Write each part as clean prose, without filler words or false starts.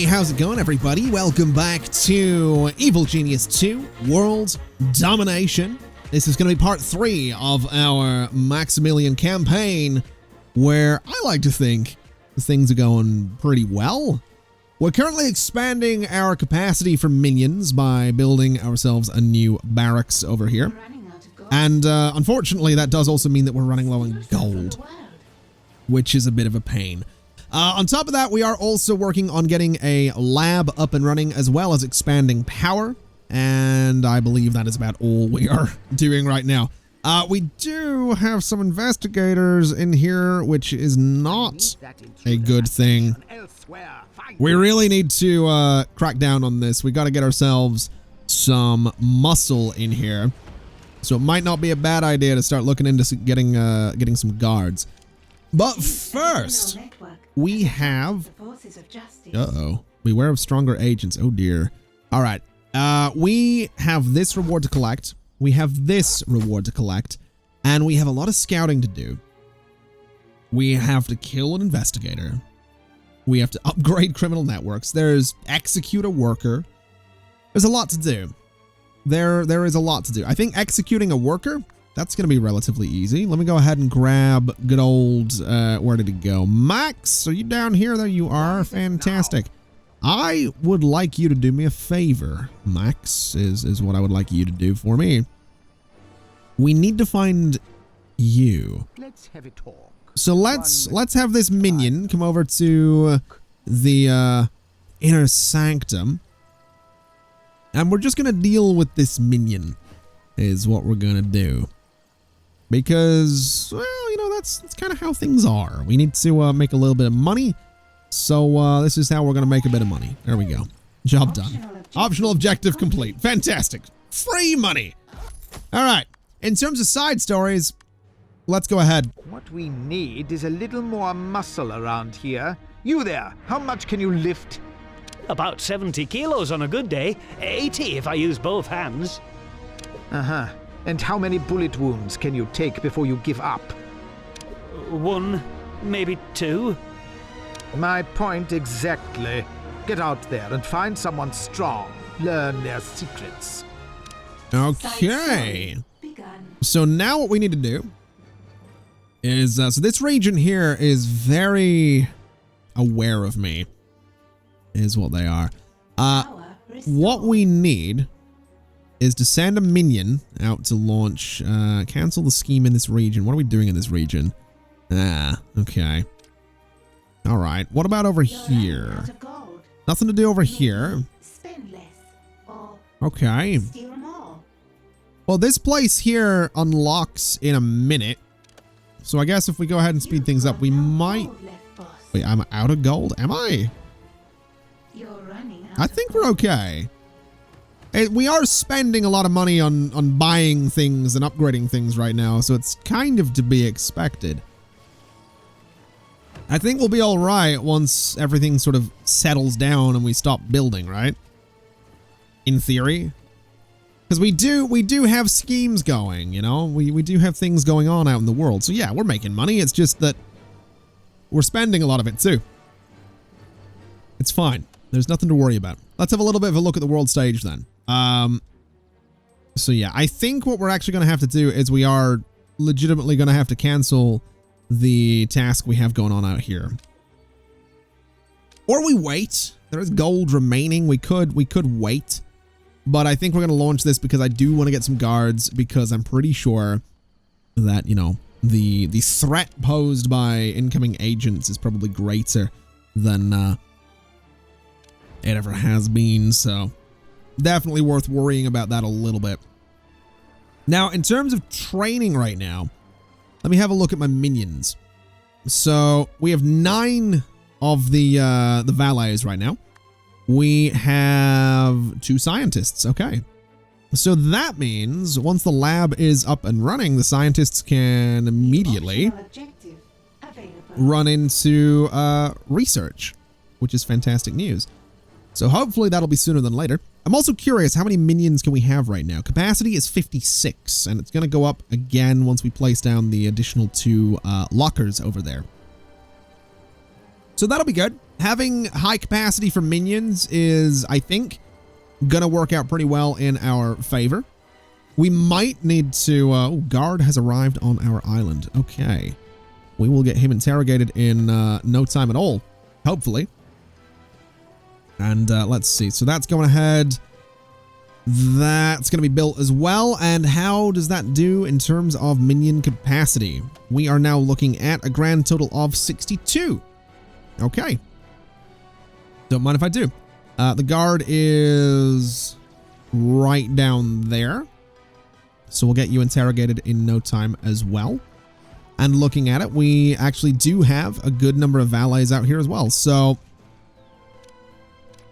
Hey, how's it going, everybody? Welcome back to Evil Genius 2 World Domination. This is going to be part 3 of our Maximilian campaign, where I like to think things are going pretty well. We're currently expanding our capacity for minions by building ourselves a new barracks over here. And unfortunately, that does also mean that we're running low on gold, which is a bit of a pain. On top of that, we are also working on getting a lab up and running, as well as expanding power. And I believe that is about all we are doing right now. We do have some investigators in here, which is not a good thing. We really need to crack down on this. We got to get ourselves some muscle in here. So it might not be a bad idea to start looking into getting some guards. But first, we have... Uh-oh. Beware of stronger agents. Oh, dear. All right. We have this reward to collect. We have this reward to collect. And we have a lot of scouting to do. We have to kill an investigator. We have to upgrade criminal networks. There's execute a worker. There's a lot to do. There is a lot to do. I think executing a worker... that's going to be relatively easy. Let me go ahead and grab good old, where did it go? Max, are you down here? There you are. Fantastic. I would like you to do me a favor. Max is what I would like you to do for me. We need to find you. Let's have a talk. So let's have this minion come over to the inner sanctum. And we're just going to deal with this minion is what we're going to do. Because, well, you know, that's kind of how things are. We need to make a little bit of money. So this is how we're going to make a bit of money. There we go. Job done. Optional objective complete. Fantastic. Free money. All right. In terms of side stories, let's go ahead. What we need is a little more muscle around here. You there, how much can you lift? About 70 kilos on a good day. 80 if I use both hands. Uh-huh. And how many bullet wounds can you take before you give up? 1, maybe 2. My point exactly. Get out there and find someone strong. Learn their secrets. Okay. So now what we need to do is, so this region here is very aware of me, is what they are. What we need is to send a minion out to launch, cancel the scheme in this region. What are we doing in this region? Okay. All right. What about over here? Nothing to do over here. Okay. Well, this place here unlocks in a minute. So I guess if we go ahead and speed things up, we might... Wait, I'm out of gold? Am I? I think we're okay. We are spending a lot of money on buying things and upgrading things right now, so it's kind of to be expected. I think we'll be all right once everything sort of settles down and we stop building, right? In theory. Because we do have schemes going, you know? We do have things going on out in the world. So yeah, we're making money. It's just that we're spending a lot of it too. It's fine. There's nothing to worry about. Let's have a little bit of a look at the world stage then. So yeah, I think what we're actually going to have to do is we are legitimately going to have to cancel the task we have going on out here. Or we wait. There is gold remaining. We could wait. But I think we're going to launch this because I do want to get some guards, because I'm pretty sure that, you know, the threat posed by incoming agents is probably greater than it ever has been. So definitely worth worrying about that a little bit. Now, in terms of training right now, let me have a look at my minions. So we have 9 of the valets right now. We have 2 scientists. Okay. So that means once the lab is up and running, the scientists can immediately run into research, which is fantastic news. So hopefully that'll be sooner than later. I'm also curious, how many minions can we have right now? Capacity is 56, and it's going to go up again once we place down the additional 2 lockers over there. So that'll be good. having high capacity for minions is, I think, gonna work out pretty well in our favor. We might need to... oh, guard has arrived on our island. Okay. We will get him interrogated in no time at all, hopefully. And let's see. So that's going ahead. That's going to be built as well. And how does that do in terms of minion capacity? We are now looking at a grand total of 62. Okay. Don't mind if I do. The guard is right down there. So we'll get you interrogated in no time as well. And looking at it, we actually do have a good number of valets out here as well. So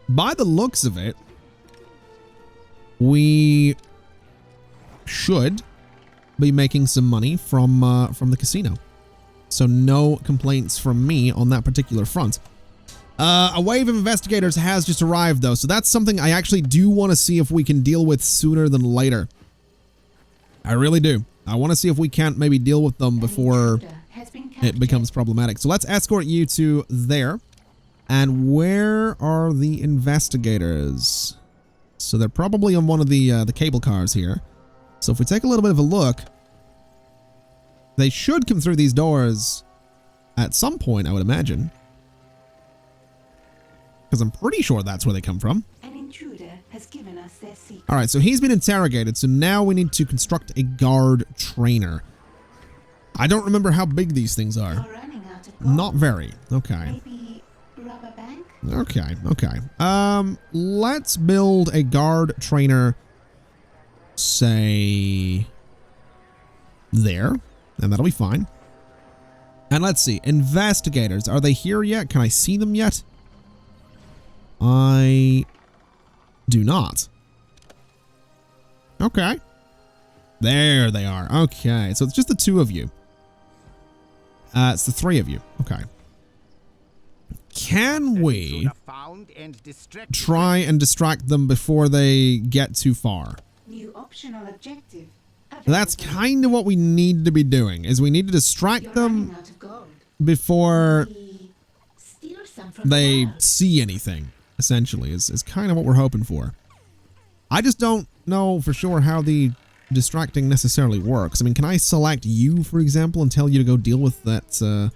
by the looks of it, we should be making some money from the casino. So no complaints from me on that particular front. A wave of investigators has just arrived, though. So that's something I actually do want to see if we can deal with sooner than later. I really do. I want to see if we can't maybe deal with them before it becomes problematic. So let's escort you to there. And where are the investigators? So they're probably on one of the cable cars here. So if we take a little bit of a look, they should come through these doors at some point, I would imagine. Because I'm pretty sure that's where they come from. An intruder has given us their secret. All right, so he's been interrogated. So now we need to construct a guard trainer. I don't remember how big these things are. You're running out of gold. Not very. Okay. Maybe rubber bank? Okay, okay. Let's build a guard trainer, say, there, and that'll be fine. And let's see, investigators, are they here yet? Can I see them yet? I do not. Okay. There they are. Okay, so it's just the two of you. It's the three of you. Okay. Can we try and distract them before they get too far? New optional objective. That's kind of what we need to be doing, is we need to distract them before they see anything, essentially, is kind of what we're hoping for. I just don't know for sure how the distracting necessarily works. I mean, can I select you, for example, and tell you to go deal with that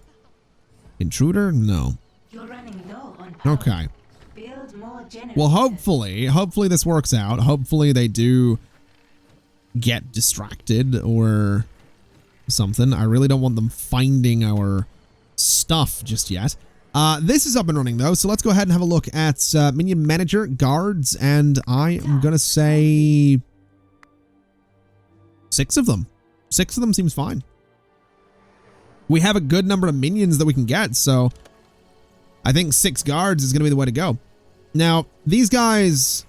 intruder? No. You're running low on power. Okay. Build more generators. Well, hopefully this works out. Hopefully they do get distracted or something. I really don't want them finding our stuff just yet. This is up and running, though, so let's go ahead and have a look at minion manager, guards, and I am going to say 6 of them. 6 of them seems fine. We have a good number of minions that we can get, so I think 6 guards is going to be the way to go. Now, these guys,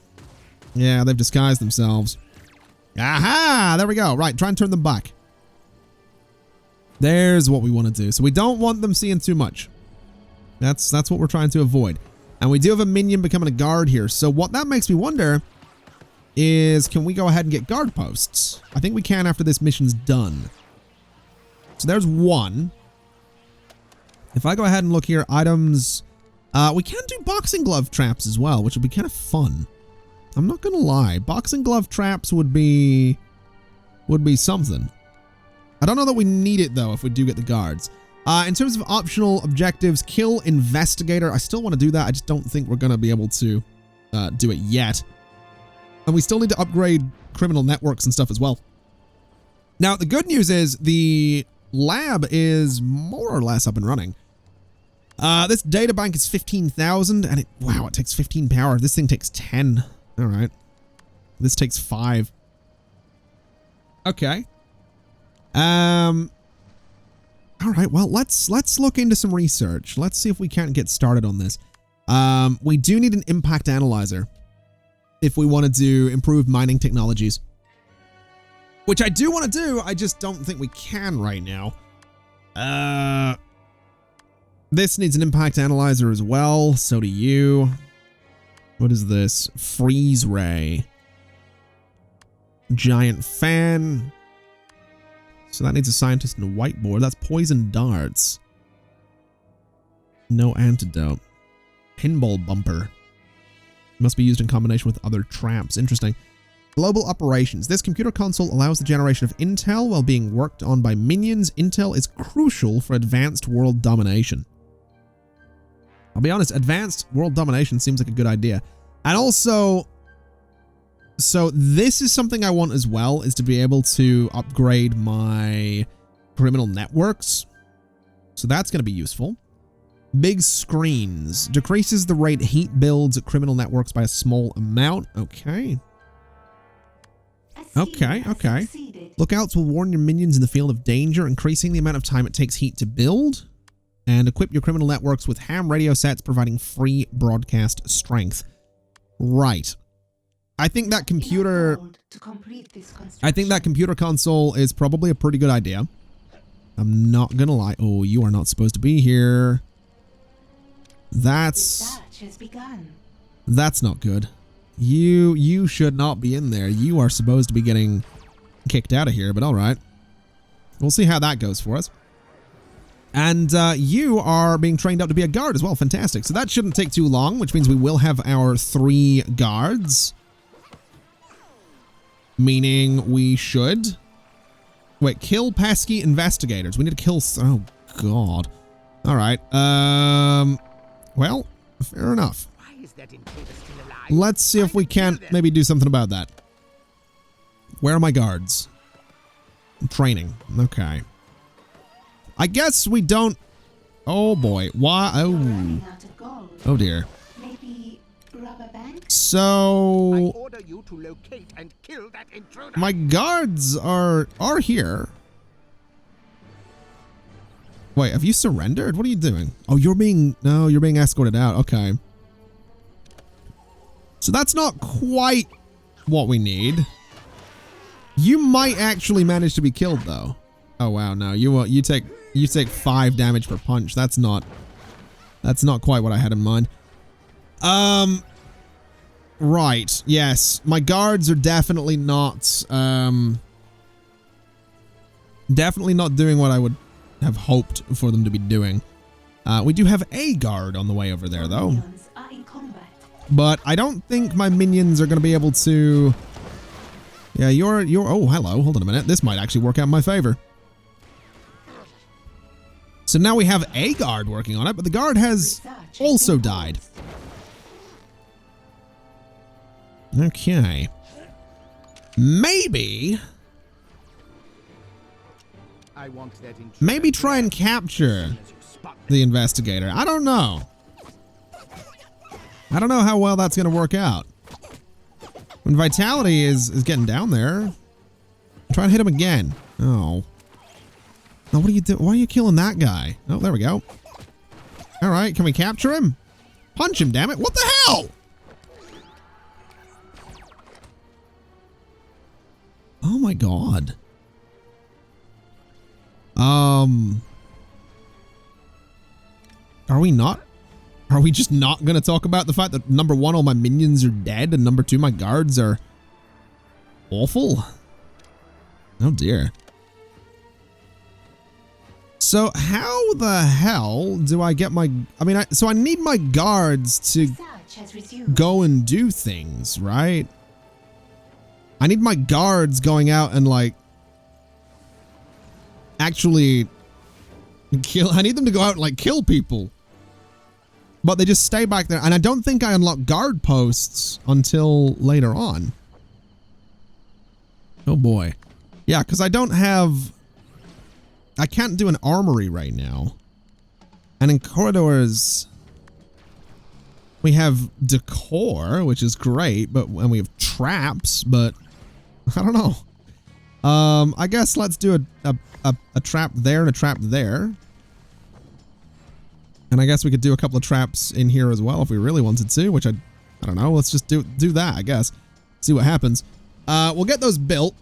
yeah, they've disguised themselves. Aha! There we go. Right, try and turn them back. There's what we want to do. So we don't want them seeing too much. That's what we're trying to avoid. And we do have a minion becoming a guard here. So what that makes me wonder is, can we go ahead and get guard posts? I think we can after this mission's done. So there's one. If I go ahead and look here, items, we can do boxing glove traps as well, which would be kind of fun. I'm not gonna lie, boxing glove traps would be something. I don't know that we need it though if we do get the guards. In terms of optional objectives, kill investigator. I still want to do that. I just don't think we're gonna be able to do it yet. And we still need to upgrade criminal networks and stuff as well. Now the good news is the lab is more or less up and running. This data bank is 15,000 and wow, it takes 15 power. This thing takes 10. All right. This takes 5. Okay. All right. Well, let's look into some research. Let's see if we can't get started on this. We do need an impact analyzer if we want to do improved mining technologies, which I do want to do. I just don't think we can right now. This needs an impact analyzer as well. So do you. What is this? Freeze ray. Giant fan. So that needs a scientist and a whiteboard. That's poison darts. No antidote. pinball bumper. Must be used in combination with other traps. Interesting. Global operations. This computer console allows the generation of intel while being worked on by minions. Intel is crucial for advanced world domination. I'll be honest, advanced world domination seems like a good idea. And also, so this is something I want as well, is to be able to upgrade my criminal networks. So that's going to be useful. Big screens. Decreases the rate heat builds at criminal networks by a small amount. Okay. Okay. Lookouts will warn your minions in the field of danger, increasing the amount of time it takes heat to build. And equip your criminal networks with ham radio sets, providing free broadcast strength. Right. I think that computer console is probably a pretty good idea. I'm not gonna lie. Oh, you are not supposed to be here. That's not good. You should not be in there. You are supposed to be getting kicked out of here, but all right. We'll see how that goes for us. And you are being trained up to be a guard as well. Fantastic. So that shouldn't take too long, which means we will have our 3 guards. Meaning we should... Wait, kill pesky investigators. We need to kill... Oh, God. All right. Well, fair enough. Why is that intruder still alive? Let's see if we can't maybe do something about that. Where are my guards? Training. Okay. I guess we don't... Oh, boy. Why? Oh. Oh, dear. Maybe rob a bank? So... I order you to locate and kill that intruder. My guards are here. Wait, have you surrendered? What are you doing? Oh, you're being... No, you're being escorted out. Okay. So that's not quite what we need. You might actually manage to be killed, though. Oh, wow. No, you take 5 damage per punch. That's not quite what I had in mind. Right. Yes. My guards are definitely not doing what I would have hoped for them to be doing. We do have a guard on the way over there, though. But I don't think my minions are going to be able to... Yeah, you're... Oh, hello. Hold on a minute. This might actually work out in my favor. So now we have a guard working on it, but the guard has also died. Okay. Maybe try and capture the investigator. I don't know. I don't know how well that's going to work out. When Vitality is getting down there, try and hit him again. Oh. Now what are you doing? Why are you killing that guy? Oh, there we go. All right, can we capture him? Punch him, damn it. What the hell? Oh my God. Are we just not going to talk about the fact that number 1, all my minions are dead, and number 2, my guards are awful? Oh dear. So how the hell do I get my... I mean, so I need my guards to go and do things, right? I need my guards going out and, like, actually kill... I need them to go out and, like, kill people. But they just stay back there. And I don't think I unlock guard posts until later on. Oh, boy. Yeah, because I don't have... I can't do an armory right now. And in corridors, we have decor, which is great, and we have traps, but I don't know. I guess let's do a trap there and a trap there. And I guess we could do a couple of traps in here as well if we really wanted to, which I don't know. Let's just do that, I guess. See what happens. We'll get those built,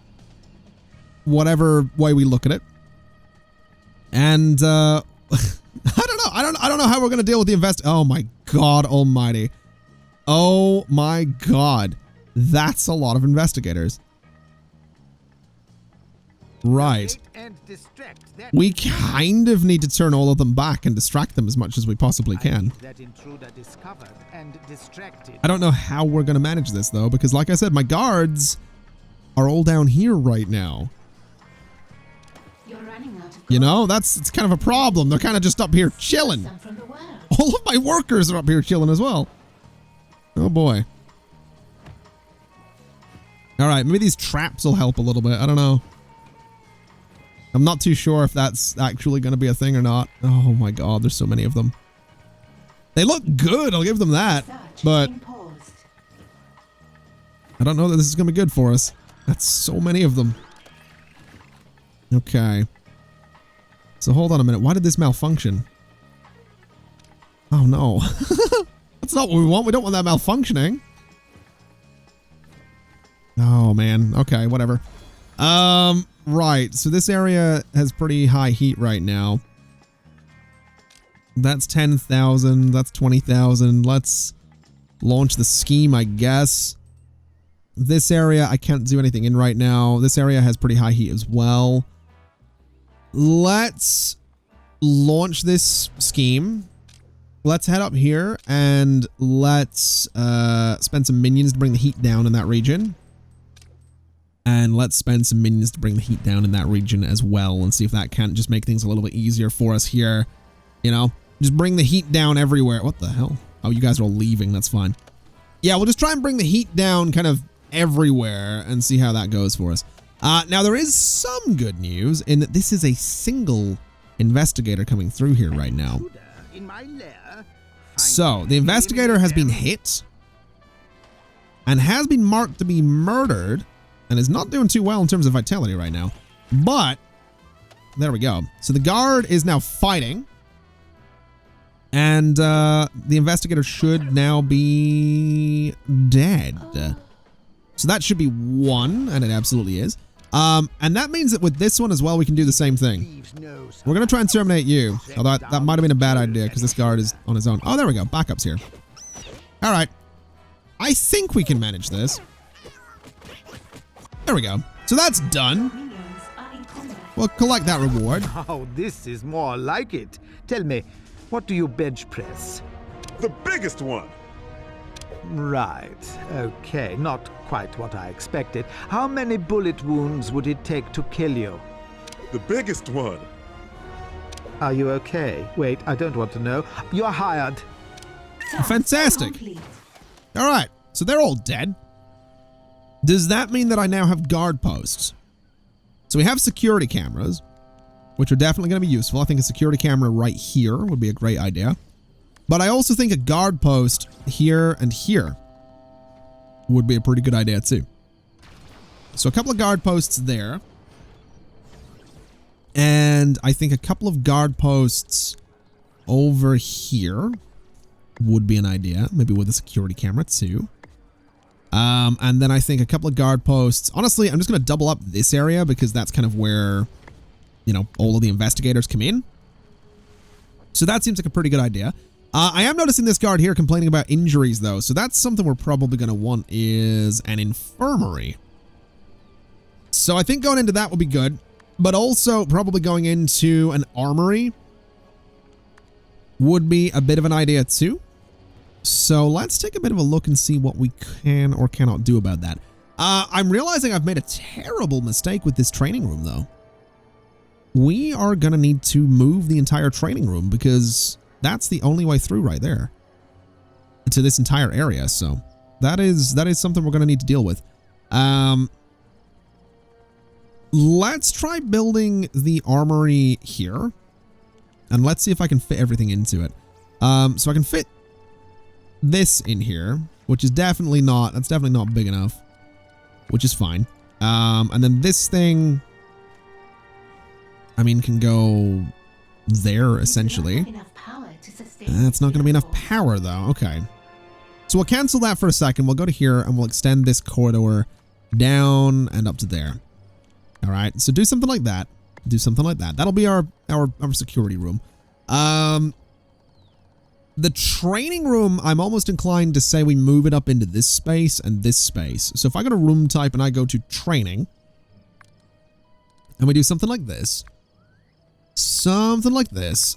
whatever way we look at it. And I don't know. I don't know how we're gonna deal with the Oh my God Almighty! Oh my God, that's a lot of investigators. Right. And distract that We kind of need to turn all of them back and distract them as much as we possibly can. that intruder discovered and distracted. I don't know how we're going to manage this, though, because like I said, my guards are all down here right now. You're running out of You know, it's kind of a problem. They're kind of just up here chilling. some from the world. All of my workers are up here chilling as well. Oh, boy. All right, maybe these traps will help a little bit. I don't know. I'm not too sure if that's actually going to be a thing or not. Oh, my God. There's so many of them. They look good. I'll give them that. Search But being paused. I don't know that this is going to be good for us. That's so many of them. Okay. So hold on a minute. Why did this malfunction? Oh, no. That's not what we want. We don't want that malfunctioning. Oh, man. Okay, whatever. Right. So this area has pretty high heat right now. That's 10,000. That's 20,000. Let's launch the scheme, I guess. This area, I can't do anything in right now. This area has pretty high heat as well. Let's launch this scheme. Let's head up here and let's spend some minions to bring the heat down in that region. And let's spend some minions to bring the heat down in that region as well and see if that can't just make things a little bit easier for us here. You know, just bring the heat down everywhere. What the hell? Oh, you guys are all leaving. That's fine. Yeah, we'll just try and bring the heat down kind of everywhere and see how that goes for us. Now, there is some good news in that this is a single investigator coming through here right now. In my lair, So, the investigator has been hit and has been marked to be murdered and is not doing too well in terms of vitality right now. But, there we go. So, the guard is now fighting. And the investigator should now be dead. So that should be one, and it absolutely is. And that means that with this one as well, we can do the same thing. We're going to try and terminate you. Although that might have been a bad idea because this guard is on his own. Oh, there we go. Backup's here. All right. I think we can manage this. There we go. So that's done. Minions are in combat. We'll collect that reward. Oh, this is more like it. Tell me, what do you bench press? The biggest one. Right. Okay. Not quite what I expected. How many bullet wounds would it take to kill you? The biggest one. Are you okay? Wait, I don't want to know. You're hired. Task Fantastic. complete. All right. So they're all dead. Does that mean that I now have guard posts? So we have security cameras, which are definitely going to be useful. I think a security camera right here would be a great idea. But I also think a guard post here and here would be a pretty good idea too. So a couple of guard posts there. And I think a couple of guard posts over here would be an idea. Maybe with a security camera too. And then I think a couple of guard posts. Honestly, I'm just going to double up this area because that's kind of where, you know, all of the investigators come in. So that seems like a pretty good idea. I am noticing this guard here complaining about injuries, though. So that's something we're probably going to want is an infirmary. So I think going into that will be good. But also probably going into an armory would be a bit of an idea, too. So let's take a bit of a look and see what we can or cannot do about that. I'm realizing I've made a terrible mistake with this training room, though. We are going to need to move the entire training room because that's the only way through right there to this entire area. So that is something we're going to need to deal with. Let's try building the armory here and let's see if I can fit everything into it. So I can fit this in here, which is definitely not big enough, which is fine. And then this thing, I mean, can go there essentially. That's not going to be enough power though. Okay. So we'll cancel that for a second. We'll go to here and we'll extend this corridor down and up to there. All right. So do something like that. Do something like that. That'll be our security room. The training room, I'm almost inclined to say we move it up into this space and this space. So if I go to room type and I go to training, And we do something like this. Something like this.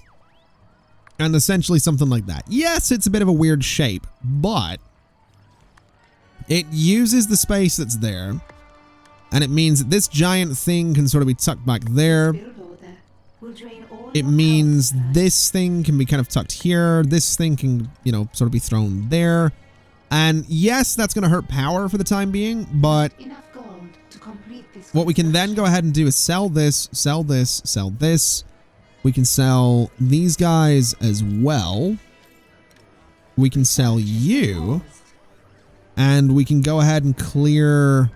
And essentially something like that. Yes, it's a bit of a weird shape, but it uses the space that's there. And it means that this giant thing can sort of be tucked back there. It means this thing can be kind of tucked here. This thing can, you know, sort of be thrown there. And yes, that's going to hurt power for the time being, but what we can then go ahead and do is sell this, sell this, sell this. We can sell these guys as well. We can sell you. And we can go ahead and clear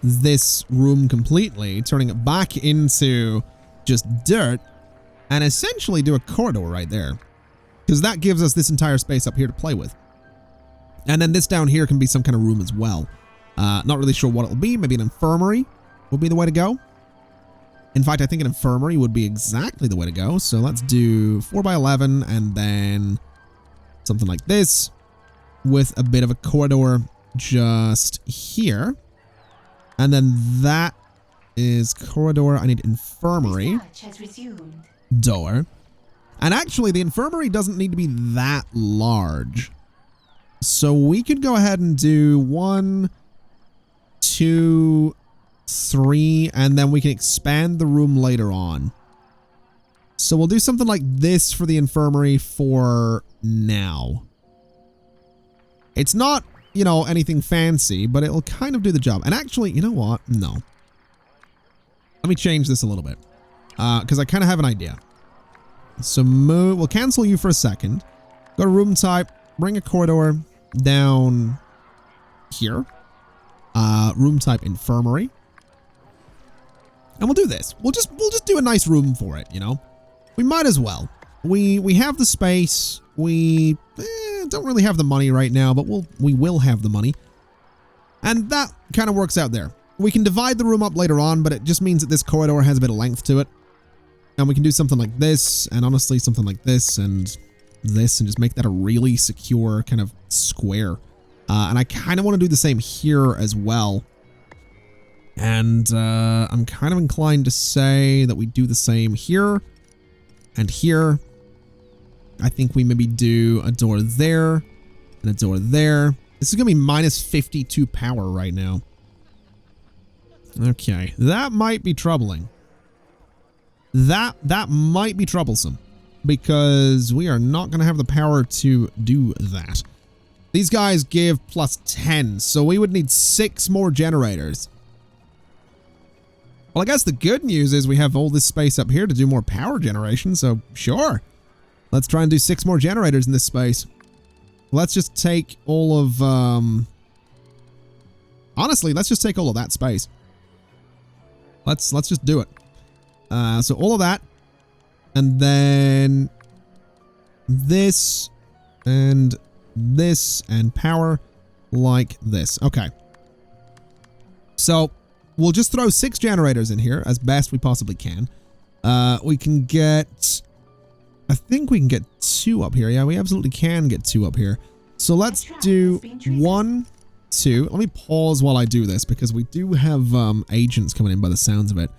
this room completely, turning it back into just dirt, and essentially do a corridor right there. Because that gives us this entire space up here to play with. And then this down here can be some kind of room as well. Not really sure what it'll be. Maybe an infirmary would be the way to go. In fact, I think an infirmary would be exactly the way to go. So let's do 4x11 and then something like this with a bit of a corridor just here. And then that is corridor. I need infirmary. Door. And actually, the infirmary doesn't need to be that large. So we could go ahead and do 1, 2, 3, and then we can expand the room later on. So we'll do something like this for the infirmary for now. It's not, you know, anything fancy, but it'll kind of do the job. And actually, you know what? No. Let me change this a little bit. Because I kind of have an idea. So we'll cancel you for a second. Go to room type. Bring a corridor down here. Room type infirmary. And we'll do this. We'll just do a nice room for it, you know? We might as well. We have the space. We don't really have the money right now, but we will have the money. And that kind of works out there. We can divide the room up later on, but it just means that this corridor has a bit of length to it. And we can do something like this, and honestly something like this, and this, and just make that a really secure kind of square. And I kind of want to do the same here as well. And I'm kind of inclined to say that we do the same here and here. I think we maybe do a door there and a door there. This is going to be minus 52 power right now. Okay, that might be troubling. That might be troublesome because we are not going to have the power to do that. These guys give plus 10, so we would need 6 more generators. Well, I guess the good news is we have all this space up here to do more power generation, so sure. Let's try and do 6 more generators in this space. Let's just take all of, honestly, let's just take all of that space. Let's just do it. So all of that, and then this, and power like this. Okay. So we'll just throw 6 generators in here as best we possibly can. We can get, I think we can get 2 up here. Yeah, we absolutely can get 2 up here. So let's do 1, 2. Let me pause while I do this because we do have agents coming in by the sounds of it.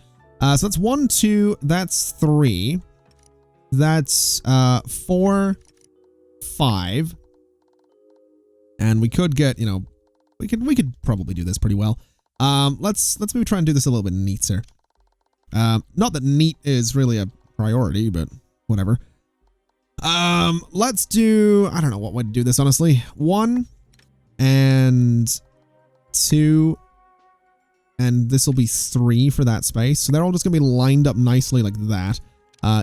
So that's 1, 2. That's 3. That's 4, 5. And we could get, you know, we could probably do this pretty well. Let's maybe try and do this a little bit neater. Not that neat is really a priority, but whatever. Let's do, I don't know what way to do this, honestly. 1 and 2, and this will be 3 for that space. So they're all just gonna be lined up nicely like that.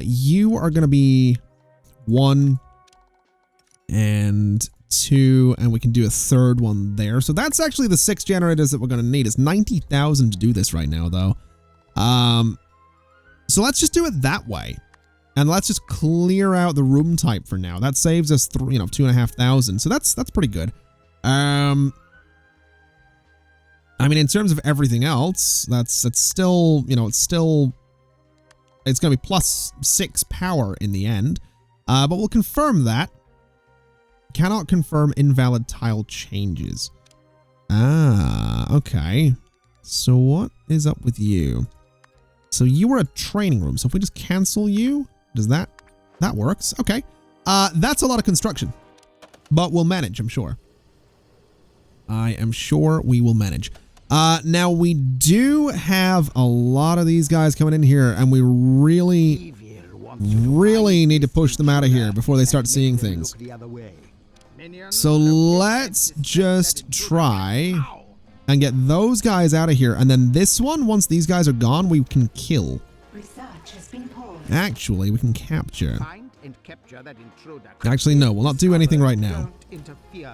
You are gonna be 1 and 2, and we can do a 3rd one there. So that's actually the 6 generators that we're gonna need. It's 90,000 to do this right now, though. So let's just do it that way. And let's just clear out the room type for now. That saves us, 2,500. So that's pretty good. I mean, in terms of everything else, that's still, it's going to be plus 6 power in the end. But we'll confirm that. Cannot confirm invalid tile changes. Ah, okay. So what is up with you? So you were a training room. So if we just cancel you, does that works? Okay. That's a lot of construction, but we'll manage, I'm sure. I am sure we will manage. Now we do have a lot of these guys coming in here, and we really need to push them out of here before they start seeing things. So let's just try and get those guys out of here, and then this one, once these guys are gone, we can kill. Actually, we can capture. Actually, no, we'll not do anything right now.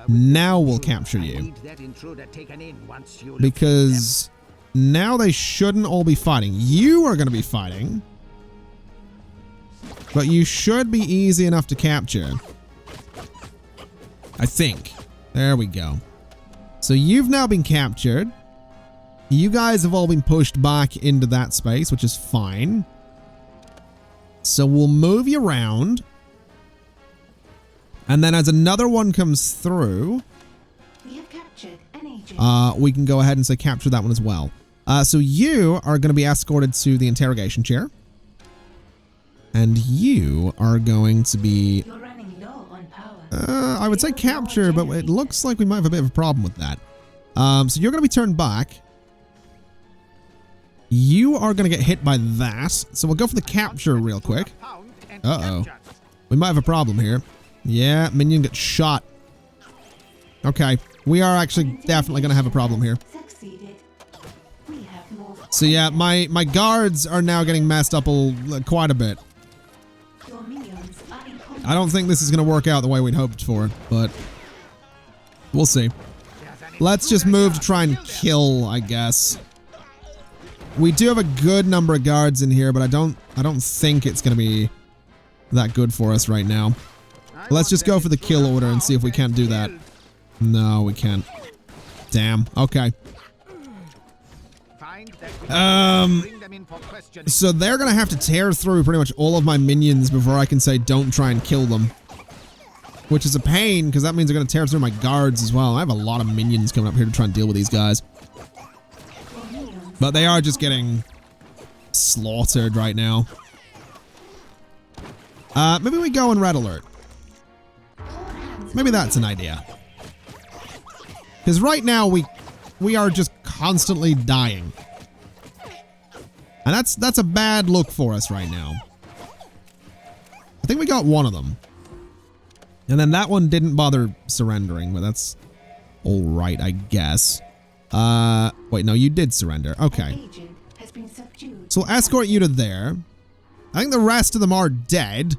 Now we'll capture you. Because now they shouldn't all be fighting. You are going to be fighting. But you should be easy enough to capture. I think. There we go. So you've now been captured. You guys have all been pushed back into that space, which is fine. So we'll move you around. And then as another one comes through, We have captured an agent. we can go ahead and say capture that one as well. So you are going to be escorted to the interrogation chair. And you are going to be... You're running low on power. I would say capture, but it looks like we might have a bit of a problem with that. So you're going to be turned back. You are going to get hit by that. So we'll go for the capture real quick. Uh-oh. We might have a problem here. Yeah, minion gets shot. Okay. We are actually definitely going to have a problem here. Succeeded. We have moved. So yeah, my guards are now getting messed up quite a bit. Your minions are in combat. I don't think this is going to work out the way we'd hoped for, but we'll see. Let's just move to try and kill, I guess. We do have a good number of guards in here, but I don't think it's going to be that good for us right now. Let's just go for the kill order and see if we can't do that. No, we can't. Damn. Okay. So they're going to have to tear through pretty much all of my minions before I can say don't try and kill them. Which is a pain, because that means they're going to tear through my guards as well. I have a lot of minions coming up here to try and deal with these guys. But they are just getting slaughtered right now. Maybe we go in red alert. Maybe that's an idea. Because right now we are just constantly dying. And that's a bad look for us right now. I think we got one of them. And then that one didn't bother surrendering, but that's all right, I guess. Wait, no, you did surrender. Okay. Agent has been subdued. So we'll escort you to there. I think the rest of them are dead,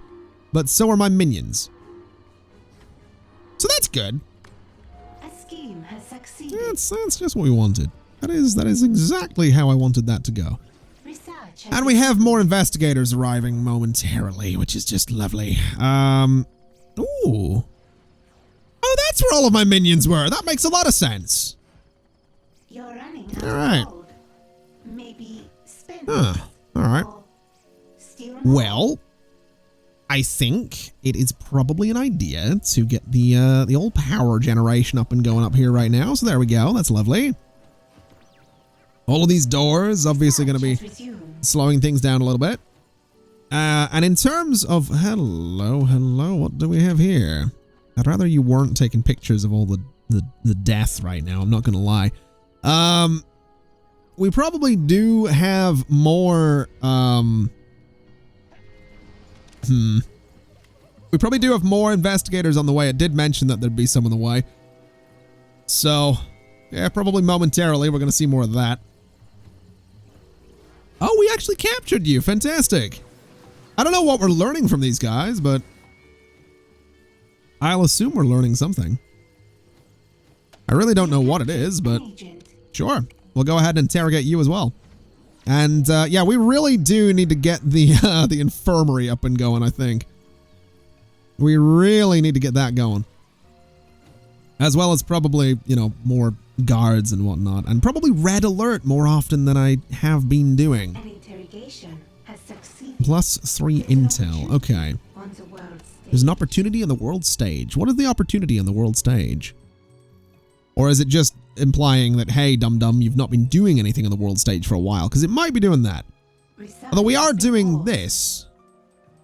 but so are my minions. So that's good. A scheme has succeeded. That's just what we wanted. That is exactly how I wanted that to go. Research has And we have more investigators arriving momentarily, which is just lovely. Ooh. Oh, that's where all of my minions were. That makes a lot of sense. You're running out All right. of gold. Maybe spend Huh. All right. or steal more. Well, I think it is probably an idea to get the old power generation up and going up here right now. So there we go. That's lovely. All of these doors obviously going to be Research has resumed. slowing things down a little bit. And in terms of hello, what do we have here? I'd rather you weren't taking pictures of all the death right now. I'm not going to lie. We probably do have more, we probably do have more investigators on the way. It did mention that there'd be some on the way. So, yeah, probably momentarily we're going to see more of that. Oh, we actually captured you. Fantastic. I don't know what we're learning from these guys, but I'll assume we're learning something. I really don't know what it is, but Agent. sure. We'll go ahead and interrogate you as well. And yeah, we really do need to get the infirmary up and going, I think. We really need to get that going. As well as probably, you know, more guards and whatnot. And probably red alert more often than I have been doing. An interrogation has succeeded. +3 intel. Okay. On the world stage. There's an opportunity on the world stage. What is the opportunity on the world stage? Or is it just implying that, hey, dum-dum, you've not been doing anything on the world stage for a while? Because it might be doing that. Although we are doing this.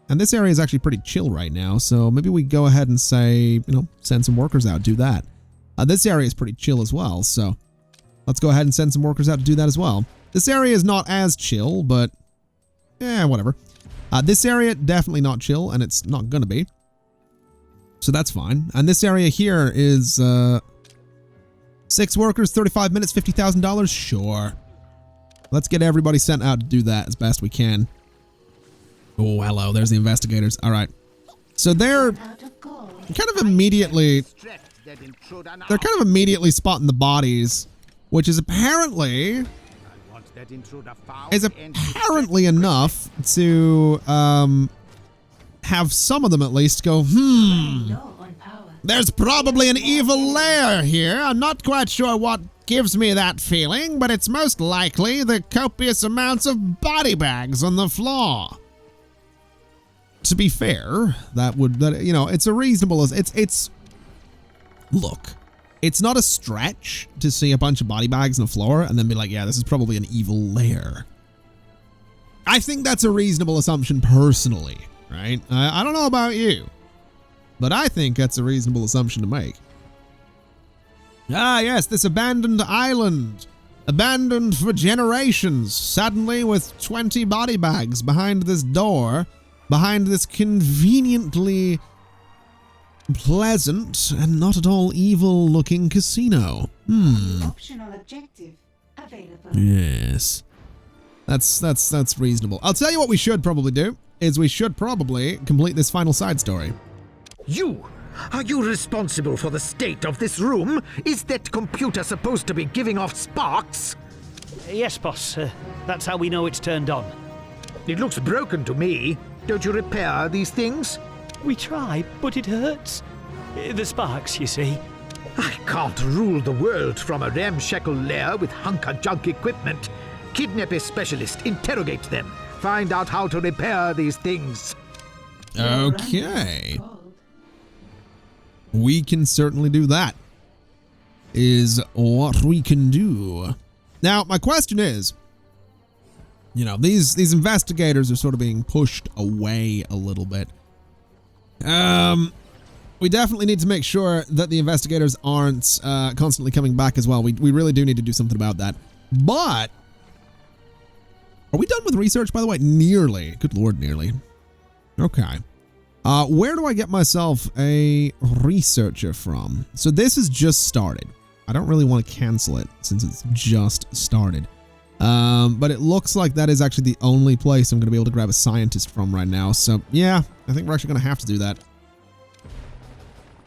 And this area is actually pretty chill right now, so maybe we go ahead and say, you know, send some workers out, do that. This area is pretty chill as well, so let's go ahead and send some workers out to do that as well. This area is not as chill, but whatever. This area, definitely not chill, and it's not gonna be. So that's fine. And this area here is 6 workers, 35 minutes, $50,000. Sure. Let's get everybody sent out to do that as best we can. Oh, hello. There's the investigators. All right. So they're kind of immediately spotting the bodies, which is apparently enough to have some of them at least go, there's probably an evil lair here. I'm not quite sure what gives me that feeling, but it's most likely the copious amounts of body bags on the floor. To be fair, you know, it's a reasonable, look, it's not a stretch to see a bunch of body bags on the floor and then be like, yeah, this is probably an evil lair. I think that's a reasonable assumption personally, right? I don't know about you, but I think that's a reasonable assumption to make. Ah, yes, this abandoned island. Abandoned for generations, suddenly with 20 body bags behind this door, behind this conveniently pleasant and not at all evil-looking casino. Optional objective available. Yes. That's reasonable. I'll tell you what we should probably do, is we should probably complete this final side story. Are you responsible for the state of this room? Is that computer supposed to be giving off sparks? Yes, boss. That's how we know it's turned on. It looks broken to me. Don't you repair these things? We try, but it hurts. The sparks, you see. I can't rule the world from a ramshackle lair with hunk-of-junk equipment. Kidnap a specialist, interrogate them, find out how to repair these things. Okay. We can certainly do that. Is what we can do. Now, my question is, you know, these investigators are sort of being pushed away a little bit. We definitely need to make sure that the investigators aren't constantly coming back as well. We really do need to do something about that. But are we done with research, by the way? Nearly. Good Lord, nearly. Okay. Where do I get myself a researcher from? So this has just started. I don't really want to cancel it since it's just started. But it looks like that is actually the only place I'm going to be able to grab a scientist from right now. So yeah, I think we're actually going to have to do that.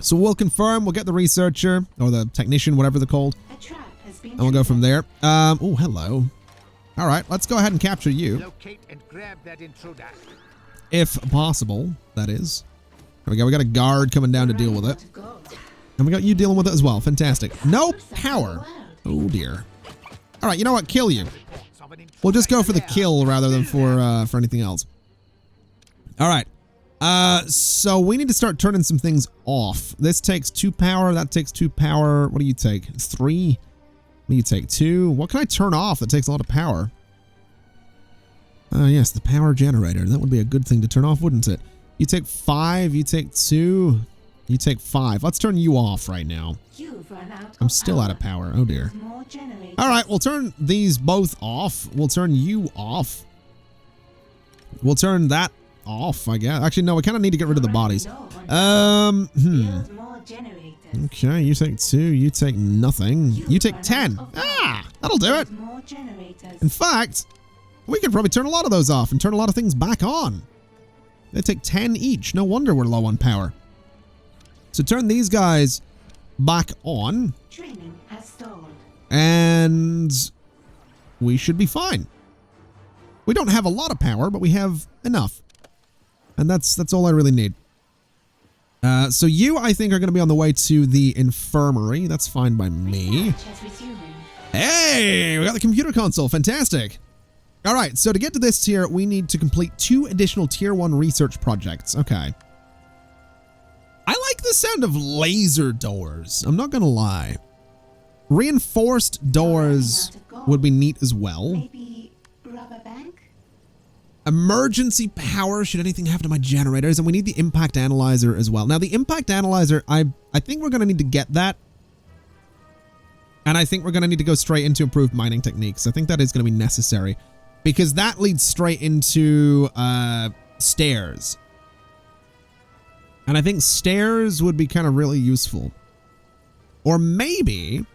So we'll confirm, we'll get the researcher or the technician, whatever they're called. And we'll go from there. Oh, hello. All right, let's go ahead and capture you. Locate and grab that intruder. If possible, that is. There we go. We got a guard coming down to deal with it. And we got you dealing with it as well. Fantastic. No power. Oh, dear. All right, you know what? Kill you. We'll just go for the kill rather than for anything else. All right. So we need to start turning some things off. This takes 2 power. That takes 2 power. What do you take? 3? What do you take? 2? What can I turn off that takes a lot of power? Yes, the power generator. That would be a good thing to turn off, wouldn't it? You take 5. You take 2. You take 5. Let's turn you off right now. I'm still out of power. Oh, dear. All right, we'll turn these both off. We'll turn you off. We'll turn that off, I guess. Actually, no, we kind of need to get rid of the bodies. Okay, you take 2. You take nothing. You take 10. Ah, that'll do it. In fact, we could probably turn a lot of those off and turn a lot of things back on. They take 10 each. No wonder we're low on power. So turn these guys back on. Training has stalled. And we should be fine. We don't have a lot of power, but we have enough. And that's all I really need. So you, I think, are going to be on the way to the infirmary. That's fine by me. Hey, we got the computer console. Fantastic. All right, so to get to this tier, we need to complete 2 additional tier 1 research projects. Okay. I like the sound of laser doors. I'm not going to lie. Reinforced doors would be neat as well. Maybe rubber bank? Emergency power should anything happen to my generators, and we need the impact analyzer as well. Now, the impact analyzer, I think we're going to need to get that. And I think we're going to need to go straight into improved mining techniques. I think that is going to be necessary because that leads straight into stairs. And I think stairs would be kind of really useful. Or maybe...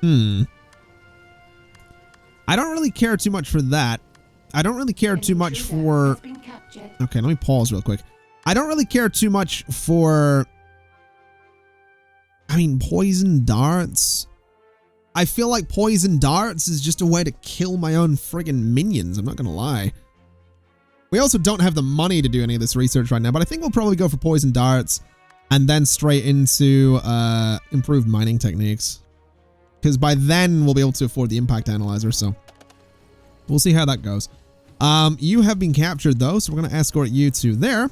I don't really care too much for that. I don't really care too much for... Okay, let me pause real quick. I don't really care too much for... I mean, poison darts. I feel like poison darts is just a way to kill my own friggin' minions. I'm not gonna lie. We also don't have the money to do any of this research right now, but I think we'll probably go for poison darts and then straight into improved mining techniques. Because by then we'll be able to afford the impact analyzer, so we'll see how that goes. You have been captured though, so we're gonna escort you to there.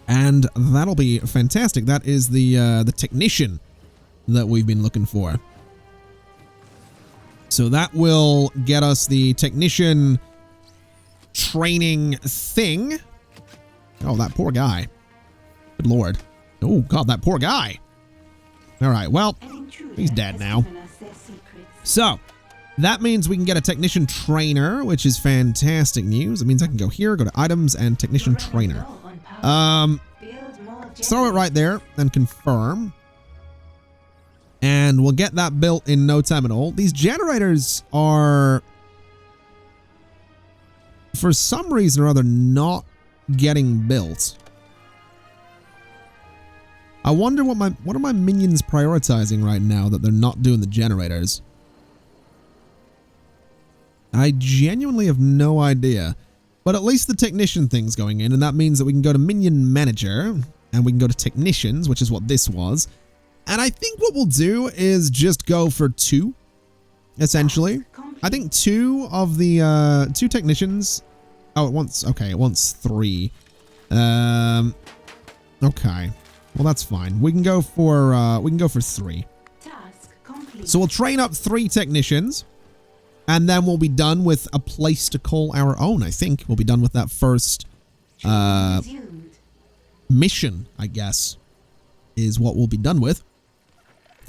And that'll be fantastic. That is the technician that we've been looking for. So that will get us the technician training thing. Oh, that poor guy. Good lord. Oh, God, that poor guy. All right, well, he's dead now. So, that means we can get a technician trainer, which is fantastic news. It means I can go here, go to items, and technician trainer. Throw it right there and confirm. And we'll get that built in no time at all. These generators are, for some reason or other, not getting built. I wonder what are my minions prioritizing right now that they're not doing the generators? I genuinely have no idea. But at least the technician thing's going in, and that means that we can go to minion manager, and we can go to technicians, which is what this was. And I think what we'll do is just go for 2, essentially. I think 2 of the, 2 technicians. Oh, it wants, okay, it wants 3. Okay. Well, that's fine. We can go for 3. So we'll train up 3 technicians. And then we'll be done with a place to call our own, I think. We'll be done with that first mission, I guess, is what we'll be done with.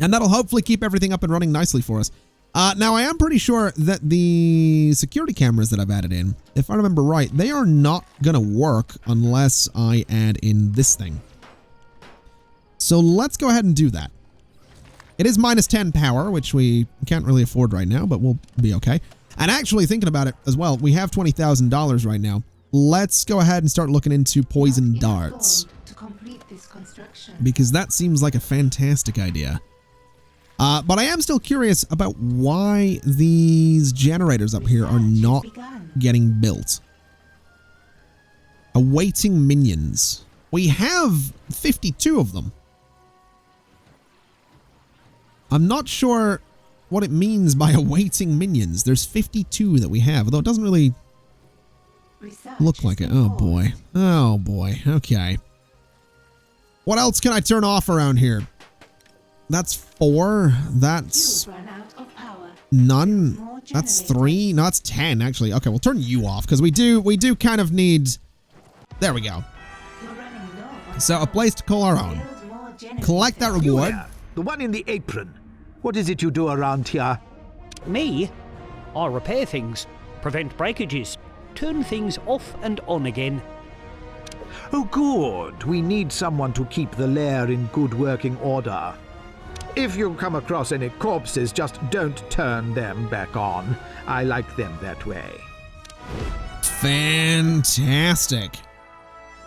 And that'll hopefully keep everything up and running nicely for us. Now, I am pretty sure that the security cameras that I've added in, if I remember right, they are not going to work unless I add in this thing. So let's go ahead and do that. It is minus 10 power, which we can't really afford right now, but we'll be okay. And actually, thinking about it as well, we have $20,000 right now. Let's go ahead and start looking into poison darts. Because that seems like a fantastic idea. But I am still curious about why these generators up here are not getting built. Awaiting minions. We have 52 of them. I'm not sure what it means by awaiting minions. There's 52 that we have, although it doesn't really look like it. Oh boy. Oh boy. Okay. What else can I turn off around here? That's 4. That's none. That's 3. No, that's 10 actually. Okay, we'll turn you off because we do kind of need. There we go. So a place to call our own. Collect that reward. The one in the apron. What is it you do around here? Me? I repair things, prevent breakages, turn things off and on again. Oh, good. We need someone to keep the lair in good working order. If you come across any corpses, just don't turn them back on. I like them that way. Fantastic.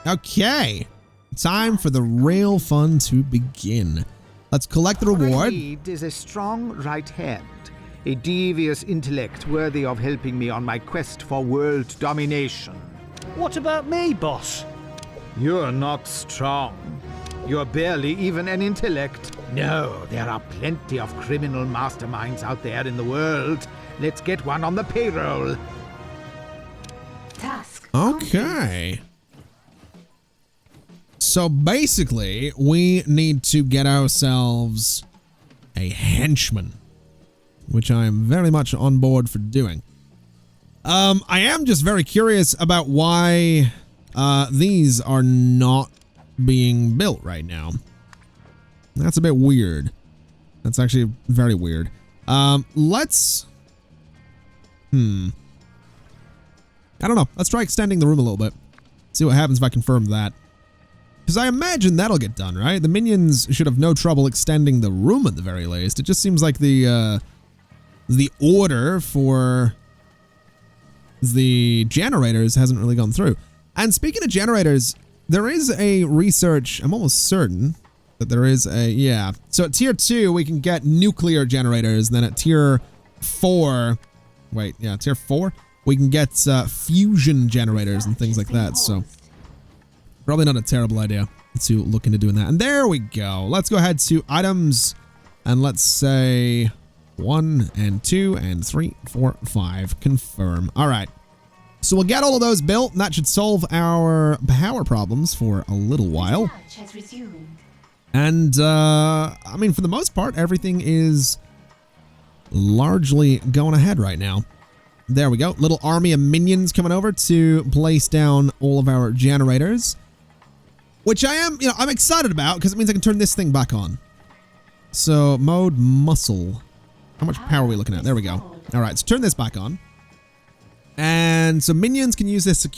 Okay. Time for the real fun to begin. Let's collect the reward. What I need is a strong right hand, a devious intellect worthy of helping me on my quest for world domination. What about me, boss? You're not strong. You're barely even an intellect. No, there are plenty of criminal masterminds out there in the world. Let's get one on the payroll. Task. Okay. So basically, we need to get ourselves a henchman, which I am very much on board for doing. I am just very curious about why these are not being built right now. That's a bit weird. That's actually very weird. Let's... I don't know. Let's try extending the room a little bit. See what happens if I confirm that. Because I imagine that'll get done, right? The minions should have no trouble extending the room at the very least. It just seems like the order for the generators hasn't really gone through. And speaking of generators, there is a research, I'm almost certain that there is a, yeah. So at tier 2, we can get nuclear generators. And then at tier 4, wait, yeah, tier 4, we can get fusion generators and things like that. So probably not a terrible idea to look into doing that. And there we go. Let's go ahead to items and let's say 1 and 2 and 3, 4, 5. Confirm. All right. So we'll get all of those built, and that should solve our power problems for a little while. And, I mean, for the most part, everything is largely going ahead right now. There we go. Little army of minions coming over to place down all of our generators. Which I am, I'm excited about because it means I can turn this thing back on. So, mode muscle. How much power are we looking at? There we go. All right, so turn this back on. And so minions can use this to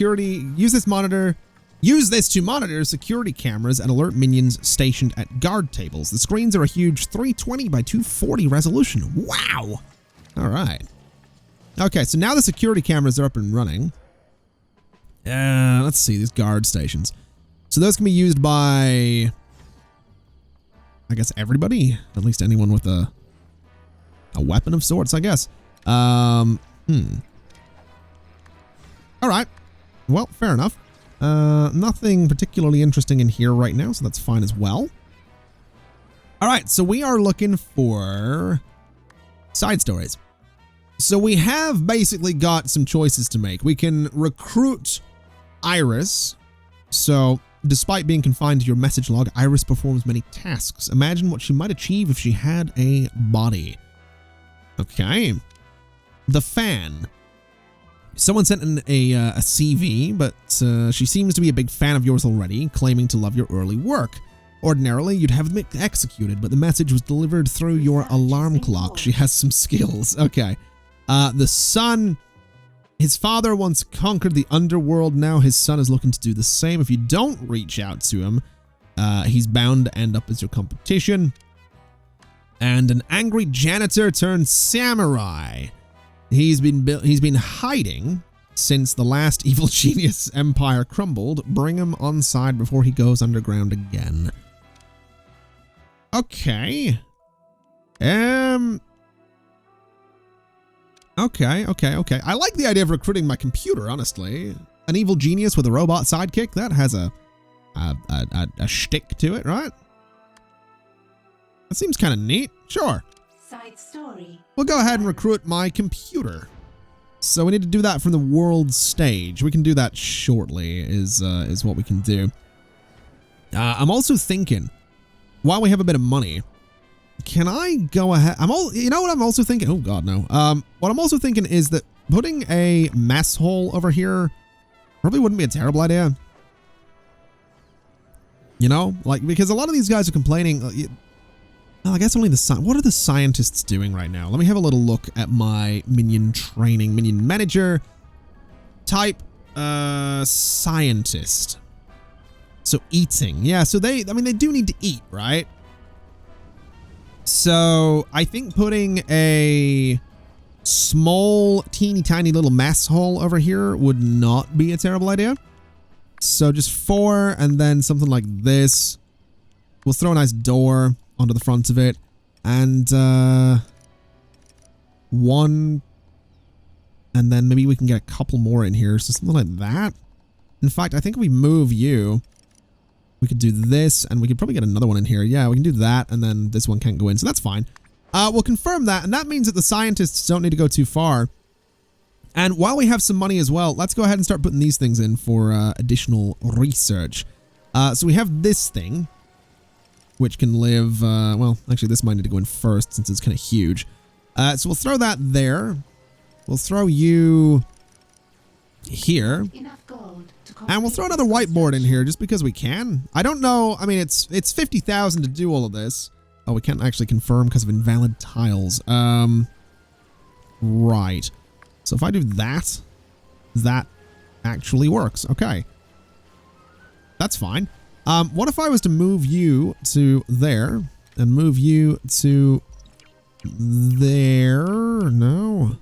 monitor security cameras and alert minions stationed at guard tables. The screens are a huge 320 by 240 resolution. Wow. All right. Okay, so now the security cameras are up and running. Let's see, these guard stations. So those can be used by, I guess, everybody. At least anyone with a weapon of sorts, I guess. All right. Well, fair enough. Nothing particularly interesting in here right now, so that's fine as well. All right, so we are looking for side stories. So we have basically got some choices to make. We can recruit Iris. So despite being confined to your message log, Iris performs many tasks. Imagine what she might achieve if she had a body. Okay. The fan. Someone sent in a CV, but she seems to be a big fan of yours already, claiming to love your early work. Ordinarily, you'd have them executed, but the message was delivered through your alarm clock. She has some skills. Okay. The son, his father once conquered the underworld. Now his son is looking to do the same. If you don't reach out to him, he's bound to end up as your competition. And an angry janitor turned samurai. He's been hiding since the last evil genius empire crumbled. Bring him on side before he goes underground again. Okay. Okay. I like the idea of recruiting my computer, honestly. An evil genius with a robot sidekick, that has a shtick to it, right? That seems kind of neat. Sure. Side story. We'll go ahead and recruit my computer. So we need to do that from the world stage. We can do that shortly, is what we can do. I'm also thinking, while we have a bit of money, can I go ahead? You know what I'm also thinking? Oh God, no. What I'm also thinking is that putting a mess hole over here probably wouldn't be a terrible idea. You know, like, because a lot of these guys are complaining. Well, I guess only what are the scientists doing right now? Let me have a little look at my minion training, minion manager. Type, scientist. So eating. Yeah, so they do need to eat, right? So I think putting a small, teeny tiny little mess hole over here would not be a terrible idea. So just 4 and then something like this. We'll throw a nice door onto the front of it, and 1, and then maybe we can get a couple more in here, so something like that. In fact, I think if we move you, we could do this, and we could probably get another one in here. Yeah, we can do that, and then this one can't go in, so that's fine. We'll confirm that, and that means that the scientists don't need to go too far. And while we have some money as well, let's go ahead and start putting these things in for additional research. So we have this thing, which can live, well, actually this might need to go in first since it's kind of huge. So we'll throw that there. We'll throw you here. Enough gold to And we'll throw another whiteboard in here just because we can. I don't know. I mean, it's 50,000 to do all of this. Oh, we can't actually confirm because of invalid tiles. Right. So if I do that, that actually works. Okay. That's fine. What if I was to move you to there and move you to there? No.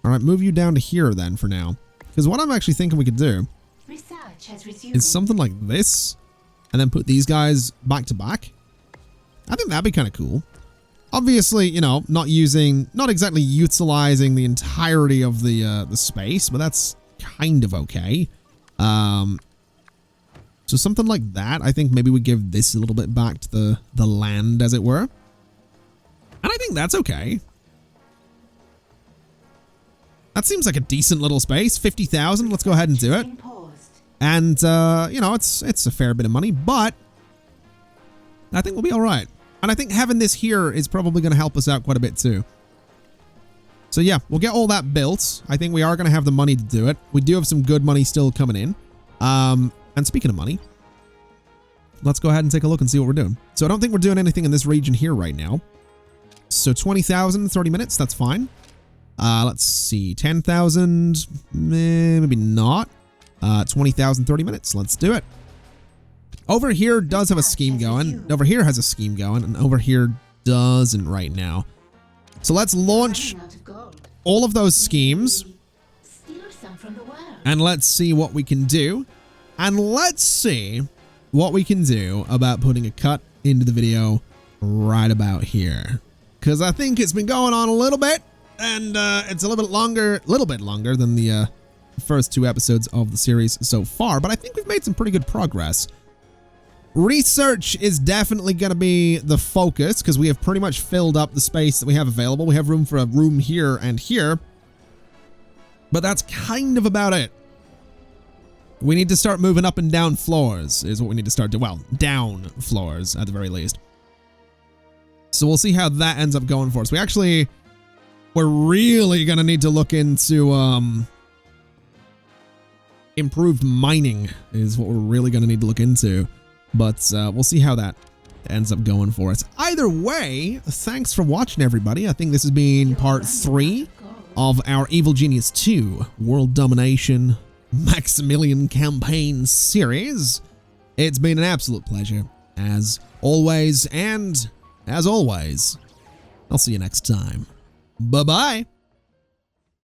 All right, move you down to here then for now. Because what I'm actually thinking we could do research has resumed. is something like this and then put these guys back to back. I think that'd be kind of cool. Obviously, you know, not exactly utilizing the entirety of the space, but that's kind of okay. So something like that. I think maybe we give this a little bit back to the land, as it were. And I think that's okay. That seems like a decent little space. 50,000. Let's go ahead and do it. And, you know, it's a fair bit of money, but I think we'll be all right. And I think having this here is probably going to help us out quite a bit too. So yeah, we'll get all that built. I think we are going to have the money to do it. We do have some good money still coming in. And speaking of money, let's go ahead and take a look and see what we're doing. So I don't think we're doing anything in this region here right now. So 20,000, 30 minutes, that's fine. Let's see, 10,000, maybe not. 20,000, 30 minutes, let's do it. Over here does have a scheme going. Over here has a scheme going, and over here doesn't right now. So let's launch all of those schemes. And let's see what we can do. And let's see what we can do about putting a cut into the video right about here. Because I think it's been going on a little bit, and it's a little bit longer than the first 2 episodes of the series so far, but I think we've made some pretty good progress. Research is definitely going to be the focus because we have pretty much filled up the space that we have available. We have room for a room here and here, but that's kind of about it. We need to start moving up and down floors is what we need to start doing. Well, down floors at the very least. So we'll see how that ends up going for us. We're really going to need to look into improved mining is what we're really going to need to look into. But we'll see how that ends up going for us. Either way, thanks for watching, everybody. I think this has been part 3 of our Evil Genius 2 World Domination Maximilian Campaign series. It's been an absolute pleasure, as always, and as always, I'll see you next time. Bye-bye.